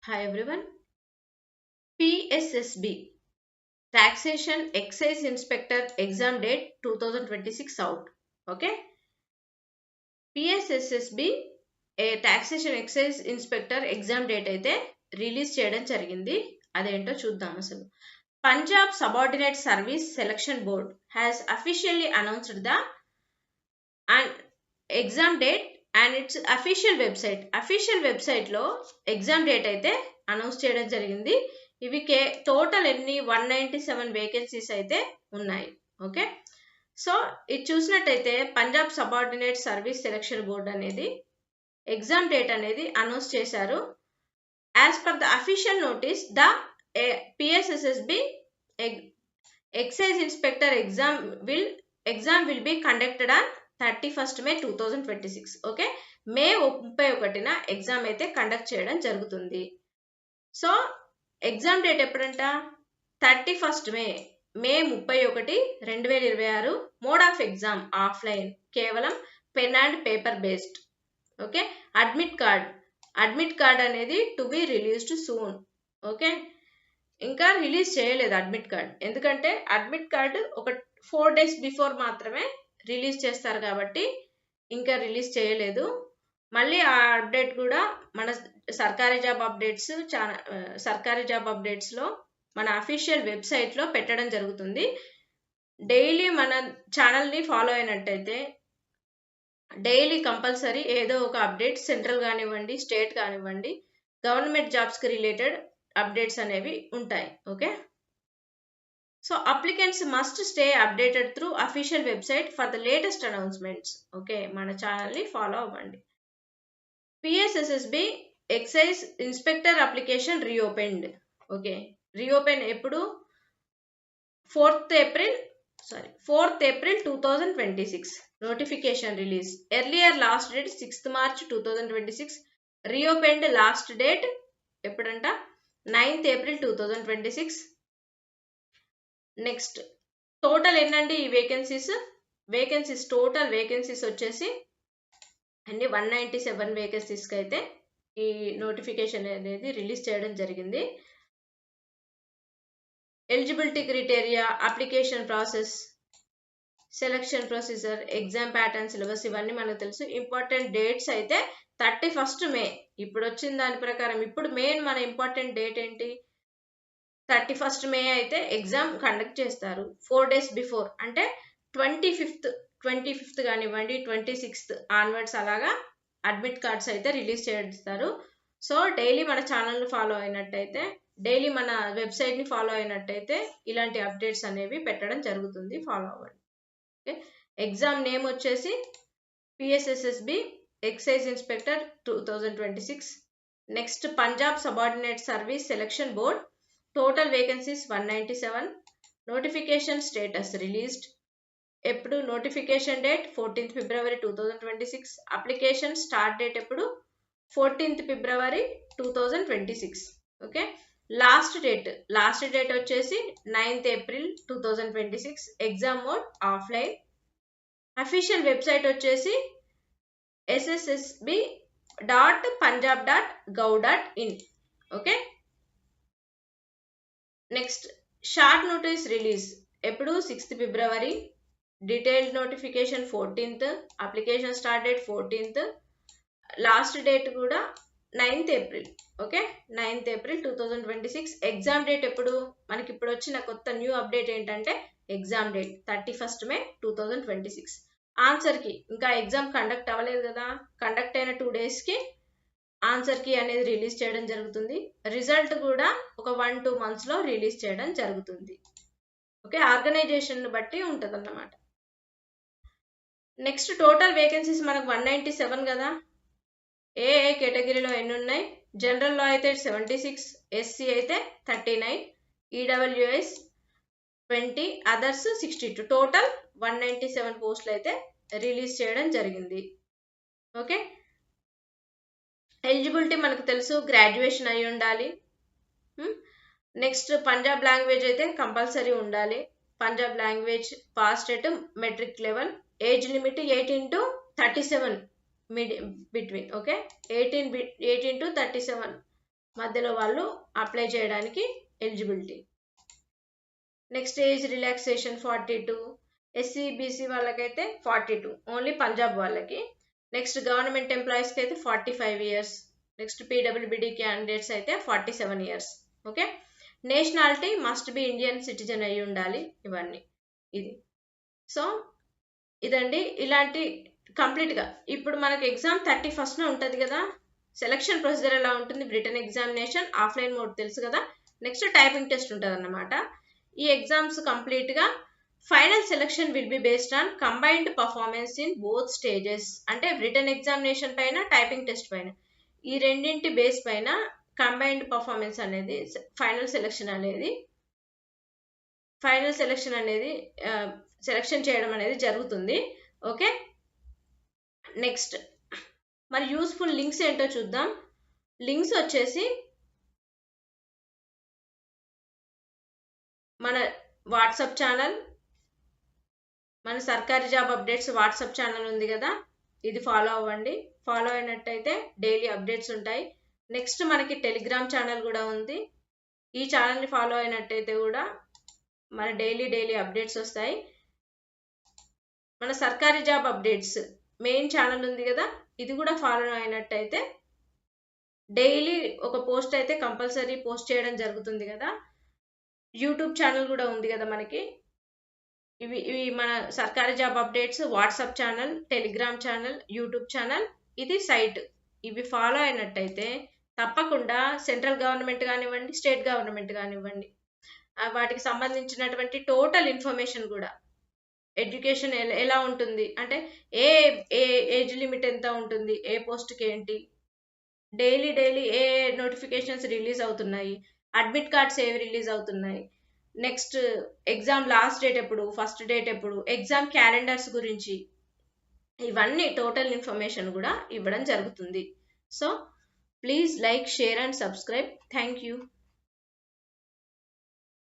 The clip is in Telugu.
Hi everyone. PSSB Taxation Excise Inspector Exam Date 2026 out. Okay. PSSB Taxation Excise Inspector Exam Date అయితే రిలీజ్ చేయడం జరిగింది. అదేంటో చూద్దాం అసలు. Punjab Subordinate Service Selection Board has officially announced the exam date and its official website లో ఎగ్జామ్ డేట్ అయితే అనౌన్స్ చేయడం జరిగింది. ఇవి టోటల్ ఎన్ని 197 వేకెన్సీస్ అయితే ఉన్నాయి. ఓకే, సో ఇది చూసినట్టయితే Punjab subordinate service selection board అనేది ఎగ్జామ్ డేట్ అనేది అనౌన్స్ చేశారు. As per the official notice the PSSSB excise inspector exam will be conducted on 31st May 2026. Okay, May 31న ఎగ్జామ్ అయితే కండక్ట్ చేయడం జరుగుతుంది. సో ఎగ్జామ్ డేట్ ఎప్పుడంట 31st May, May 31, 2026. Mode of exam offline, కేవలం pen and paper based. Okay, admit card అనేది to be released soon. Okay, ఇంకా రిలీజ్ చేయలేదు అడ్మిట్ కార్డ్, ఎందుకంటే అడ్మిట్ కార్డు ఒక 4 days బిఫోర్ మాత్రమే రిలీజ్ చేస్తారు కాబట్టి ఇంకా రిలీజ్ చేయలేదు. మళ్ళీ ఆ అప్డేట్ కూడా మన సర్కారీ జాబ్ అప్డేట్స్లో మన అఫీషియల్ వెబ్సైట్లో పెట్టడం జరుగుతుంది. డైలీ మన ఛానల్ని ఫాలో అయినట్టయితే డైలీ కంపల్సరీ ఏదో ఒక అప్డేట్, సెంట్రల్ కానివ్వండి, స్టేట్ కానివ్వండి, గవర్నమెంట్ జాబ్స్కి రిలేటెడ్ అప్డేట్స్ అనేవి ఉంటాయి. Okay, so applicants must stay updated through official website for the latest announcements. Okay, మన ఛానల్ని ఫాలో అవ్వండి. PSSSB excise inspector application reopened. Okay, reopen ఎప్పుడు? 4th April 2026. Notification release. Earlier last date 6th March 2026. Reopened last date ఎప్పుడంట? 9th April 2026. నెక్స్ట్ టోటల్ ఎన్నండి ఈ వేకెన్సీస్ టోటల్ వేకెన్సీస్ వచ్చేసి అన్ని 197 వేకెన్సీస్కి అయితే ఈ నోటిఫికేషన్ అనేది రిలీజ్ చేయడం జరిగింది. Eligibility criteria, application process, selection procedure, exam pattern, syllabus ఇవన్నీ మనకు తెలుసు. ఇంపార్టెంట్ డేట్స్ అయితే 31st May. ఇప్పుడు వచ్చిన దాని ప్రకారం ఇప్పుడు మెయిన్ మన ఇంపార్టెంట్ డేట్ ఏంటి? 31st May అయితే ఎగ్జామ్ కండక్ట్ చేస్తారు. 4 days బిఫోర్ అంటే 25th కానివ్వండి, 26th ఆన్వర్డ్స్ అలాగా అడ్మిట్ కార్డ్స్ అయితే రిలీజ్ చేస్తారు. సో డైలీ మన ఛానల్ని ఫాలో అయినట్టయితే, డైలీ మన వెబ్సైట్ని ఫాలో అయినట్టయితే ఇలాంటి అప్డేట్స్ అనేవి పెట్టడం జరుగుతుంది. ఫాలో అవ్వండి. ఓకే, ఎగ్జామ్ నేమ్ వచ్చేసి PSSSB excise inspector 2026. Next Punjab subordinate service selection board. Total vacancies 197. Notification status released. ఎప్పుడు? Notification date 14th February 2026. Application start date ఎప్పుడు? 14th February 2026. Okay, last date వచ్చేసి 9th April 2026. Exam mode offline. Official website వచ్చేసి ssb.punjab.gov.in. Okay, next short notice release ఎప్పుడు? 6th February. Detailed notification 14th. Application start date 14th. Last date కూడా 9th April. Okay, 9th April 2026. Exam date ఎప్పుడు? మనకి ఇప్పుడు వచ్చిన కొత్త న్యూ అప్డేట్ ఏంటంటే ఎగ్జామ్ డేట్ 31st May 2026. ఆన్సర్కి ఇంకా ఎగ్జామ్ కండక్ట్ అవ్వలేదు కదా, కండక్ట్ అయిన 2 daysకి ఆన్సర్ కీ అనేది రిలీజ్ చేయడం జరుగుతుంది. రిజల్ట్ కూడా ఒక 1-2 monthsలో రిలీజ్ చేయడం జరుగుతుంది. ఓకే, ఆర్గనైజేషన్ బట్టి ఉంటుంది అన్నమాట. నెక్స్ట్ టోటల్ వేకెన్సీస్ మనకు 197 కదా. ఏ కేటగిరీలో ఎన్ని ఉన్నాయి? జనరల్లో అయితే 76, ఎస్సీ అయితే 39, ఈడబ్ల్యూఎస్ 20, అదర్స్ 62. టోటల్ 197 పోస్టులు అయితే రిలీజ్ చేయడం జరిగింది. ఓకే, ఎలిజిబిలిటీ మనకు తెలుసు, గ్రాడ్యుయేషన్ అయి ఉండాలి. నెక్స్ట్ పంజాబ్ లాంగ్వేజ్ అయితే కంపల్సరీ ఉండాలి. Punjab language pass at metric level. Age limit 18 to 37 between. Okay, 18 to 37 మధ్యలో వాళ్ళు అప్లై చేయడానికి eligibility. Next age relaxation 42, SC BC వాళ్ళకైతే 42, ఓన్లీ పంజాబ్ వాళ్ళకి. నెక్స్ట్ గవర్నమెంట్ ఎంప్లాయీస్కి అయితే 45 years. నెక్స్ట్ పీడబ్ల్యూబీడీ క్యాండిడేట్స్ అయితే 47 years. Okay. Nationality must be Indian citizen అయి ఉండాలి. ఇవన్నీ ఇది. సో ఇదండి ఇలాంటి కంప్లీట్గా. ఇప్పుడు మనకి ఎగ్జామ్ 31st ఉంటుంది కదా. సెలక్షన్ ప్రొసీజర్ ఎలా ఉంటుంది, రిటన్ ఎగ్జామినేషన్, ఆఫ్లైన్ మోడ్ తెలుసు కదా. నెక్స్ట్ టైపింగ్ టెస్ట్ ఉంటుంది అన్నమాట. ఈ ఎగ్జామ్స్ కంప్లీట్గా final selection will be based on combined performance in both stages. అంటే రిటన్ ఎగ్జామినేషన్ పైన, టైపింగ్ టెస్ట్ పైన, ఈ రెండింటి బేస్ పైన కంబైన్డ్ పర్ఫార్మెన్స్ అనేది ఫైనల్ సెలక్షన్ అనేది సెలక్షన్ చేయడం అనేది జరుగుతుంది. ఓకే. నెక్స్ట్ మరి యూస్ఫుల్ లింక్స్ ఏంటో చూద్దాం. లింక్స్ వచ్చేసి మన వాట్సాప్ ఛానల్, మన సర్కారీ జాబ్ అప్డేట్స్ వాట్సాప్ ఛానల్ ఉంది కదా, ఇది ఫాలో అవ్వండి. ఫాలో అయినట్టయితే డైలీ అప్డేట్స్ ఉంటాయి. నెక్స్ట్ మనకి టెలిగ్రామ్ ఛానల్ కూడా ఉంది. ఈ ఛానల్ని ఫాలో అయినట్టయితే కూడా మన డైలీ అప్డేట్స్ వస్తాయి. మన సర్కారీ జాబ్ అప్డేట్స్ మెయిన్ ఛానల్ ఉంది కదా, ఇది కూడా ఫాలో అయినట్టయితే డైలీ ఒక పోస్ట్ అయితే కంపల్సరీ పోస్ట్ చేయడం జరుగుతుంది కదా. యూట్యూబ్ ఛానల్ కూడా ఉంది కదా మనకి. ఇవి మన సర్కారీ job updates, WhatsApp channel, Telegram channel, YouTube channel, ఇది సైట్. ఇవి ఫాలో అయినట్టయితే తప్పకుండా సెంట్రల్ గవర్నమెంట్ కానివ్వండి, స్టేట్ గవర్నమెంట్ కానివ్వండి, వాటికి సంబంధించినటువంటి టోటల్ ఇన్ఫర్మేషన్ కూడా, ఎడ్యుకేషన్ ఎలా ఉంటుంది, అంటే ఏ ఏజ్ లిమిట్ ఎంత ఉంటుంది, ఏ పోస్ట్కి ఏంటి, డైలీ ఏ నోటిఫికేషన్స్ రిలీజ్ అవుతున్నాయి, అడ్మిట్ కార్డ్స్ ఏవి రిలీజ్ అవుతున్నాయి, నెక్స్ట్ ఎగ్జామ్ లాస్ట్ డేట్ ఎప్పుడు, ఫస్ట్ డేట్ ఎప్పుడు, ఎగ్జామ్ క్యాలెండర్స్ గురించి, ఇవన్నీ టోటల్ ఇన్ఫర్మేషన్ కూడా ఇవ్వడం జరుగుతుంది. So please like, share and subscribe. Thank you.